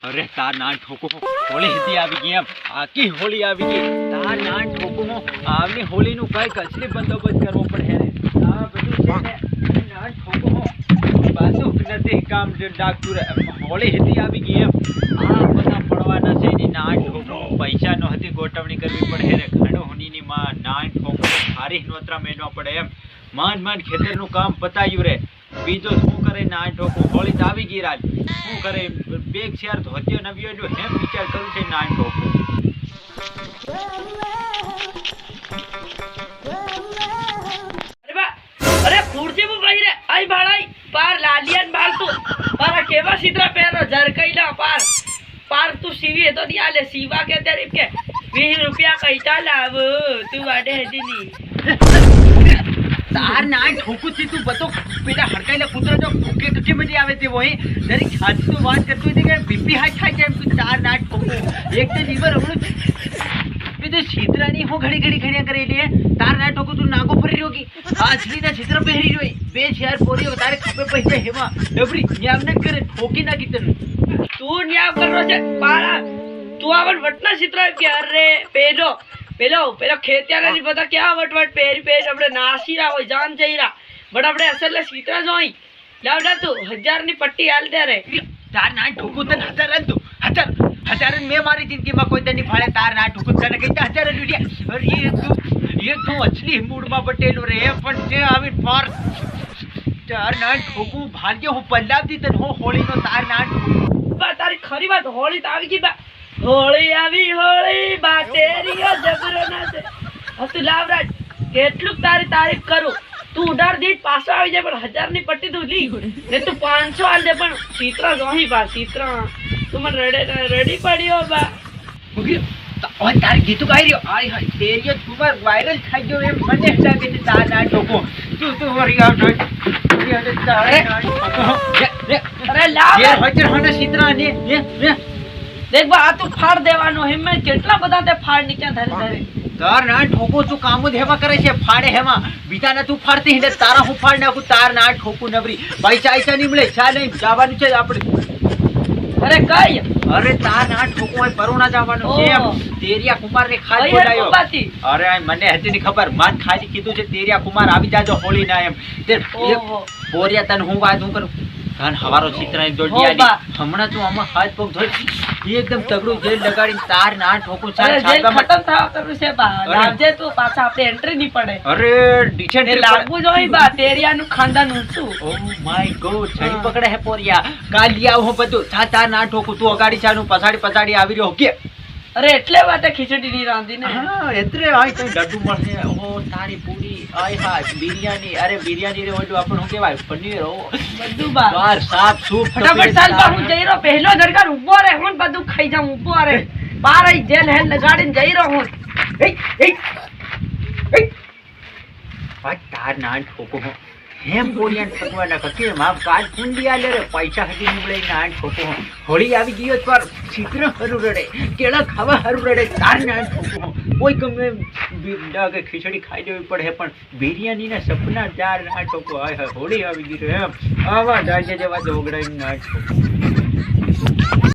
અરે તાર ના ઠોકો હોળી હતી આવી ગઈ એમ આખી હોળી આવી ગઈ તાર ના ઠોકો આવની હોળીનું કઈક અસલી બંદોબસ્ત કરવો પડે રે આ બધું છે ને ના ઠોકો બાજુ નથી કામ ડાકતું હોળી હતી આવી ગઈ એમ આ બધા પડવાના છે એની ના ઠોકો પૈસા નો હતી ગોઠવણી કરવી પડે રે ઘણો હોનીની માં ના ઠોકો ભારી નોતરા મેળવા પડે એમ માંડ ખેતરનું કામ પતાયું રે બીજો શું કરે ના ઠોકો હોળી તો આવી ગઈ રાજ શું કરે બેગ શેર ધોત્યો નવ્યો જો હેમ વિચાર કરું છે ના ઠોકો અરે ખુરશી માં ભાઈ રે આઈ ભાડાઈ પાર લાલિયન બાલ તું મારા કેવા સિદ્રા પહેરો ઝરકઈલા પાર તું સીવી તો ની આલે સીવા કે ત્યારે કે 20 રૂપિયા કઈતા લાવ તું વાડે હેજી તાર ના ઠોકું છે તું બતો પેલા હડકાઈલા કૂતરો જો કે મજી આવે તે વહી દરેક છાતી તો વાત કરતો હતી કે બીપી હાઈ થાય છે એમ તું તાર ના ઠોકું એક તે લીવર હમણું એ તો છિદ્રાની હું ઘડી કરેલી તાર ના ઠોકું તું નાગો ફરી રહ્યો કે આછલીના છિદ્ર પહેરી જોઈ બે ચાર પોરીઓ તારે ખપે પૈસા હેમાં ડબરી ન્યામ ન કરે ઠોકી નાખી તને તું ન્યામ કરો છે પારા તું આવન વટના ચિત્ર કે અરે પેલો ખેતિયાની બધા ક્યાં વટવટ પહેરી આપણે નાસીરા હોય જાન જઈરા બટ આપણે અસલ ચિત્ર જોઈ લાવડા તું 1000 ની પટ્ટી હાલ દે રે તાર ના ઠોકું તને 1000 તું 1000 મેં મારી જિંદગીમાં કોઈ તને ફાળે તાર ના ઠોકું તને કઈ 1000 રૂપિયા અરે એ તું અસલી મૂડમાં બટેલો રે પણ તે આવી ફોર તાર ના ઠોકું ભાગ્ય હું પલ્લાવતી તને હું હોળીનો તાર ના ઠોકું તારી ખરી વાત હોળી તો આવી ગઈ બા હોળી આવી હોળી બાટેરીઓ જબરો ના છે હસુ લાવરાજ કેટલું તારી તારીફ કરું તું ઉડાર દીટ પાછો આવી જાય પણ 1000 ની પટ્ટી તું લી ને તું 500 આલ દે પણ ચિત્ર જોહી બા ચિત્ર તું મને રેડી પડ્યો બા ઓય તાર ગીતું ગાઈ રહ્યો આય હાય તેરિયો કુમાર વાયરલ થઈ ગયો એમ મને લાગે છે તાર ના ઠોકો તું વરી આવ અરે લાવ યાર હજર હોને ચિત્રા ને દેખ બા આ તું ફાડ દેવાનો હિમે કેટલા બધા તે ફાડ નીચે ધરે તાર ના ઠોકો તું કામ જ હેવા કરે છે ફાડે હેમાં બીજાને તું ફાડતી હિને તારા હું ફાડ નાખું તાર ના ઠોકું નવરી પૈસા આઈસા નહીં મળે ચા નહીં જવાનું છે આપણે અરે કઈ અરે તાર ના ઠોકું હોય પરુણા જવાનું છે એમ તેરિયા કુમાર ને ખાલી બોલાયો અરે મને હતી ની ખબર માન ખાલી કીધું છે તેરિયા કુમાર આવી જાજો હોળી ના એમ તે બોરિયા તને હું વાત હું કરું કાન હવારો ચિત્રાઈ દોડિયાની હમણાં તું આમાં હાથ પગ ધોઈ એકદમ તગડું જેલ લગાડીને તાર ના ઠોકું ચાલ છાડવામાં ખતમ થવા કરું છે બા લાવજે તું પાછા આપણે એન્ટ્રી નહીં પડે અરે ડિસેન્ટ લાગવું જોઈએ બા તેરિયાનું ખાનદાન ઊંચું ઓ માય ગોડ છડી પકડે હે પોરિયા કાલિયા હું બધું છા ના ઠોકું તું અગાડી છાનું પછાડી આવી રહ્યો કે અરે એટલે વાતે ખીચડી ની રાંધી ને હા એટલે આય તો લડ્ડુ મળશે ઓ તારી પૂરી આય હા બિરયાની અરે બિરયાની રે ઓલું આપણું શું કહેવાય પનીર ઓ બધું બાર સાફ સૂપ ફટાફટ ચાલ બા હું જઈ રહ્યો પહેલો દરકાર ઊભો રહે હું બધું ખાઈ જાઉં ઊભો રહે બાર આઈ જેલ હેલ લગાડીને જઈ રહ્યો હું આ તાર ના ઠોકો હેમ બોરિયાન પકવાના કકે માં કાલ કુંડિયા લે રે પૈસા હજી નીકળે ના ઠોકો હોળી આવી ગયો પર ચિત્ર હરુ રડે કેળા ખાવા હરુ રડે તાર ના ઠોકો કોઈ ગમે કે ખીચડી ખાઈ લેવી પડે પણ બિરયાની ના સપના ચાર ના ઠોકો હાય હોળી આવી ગઈ એમ આવા ડાજે જેવા દોગડાઈ ના ઠોકો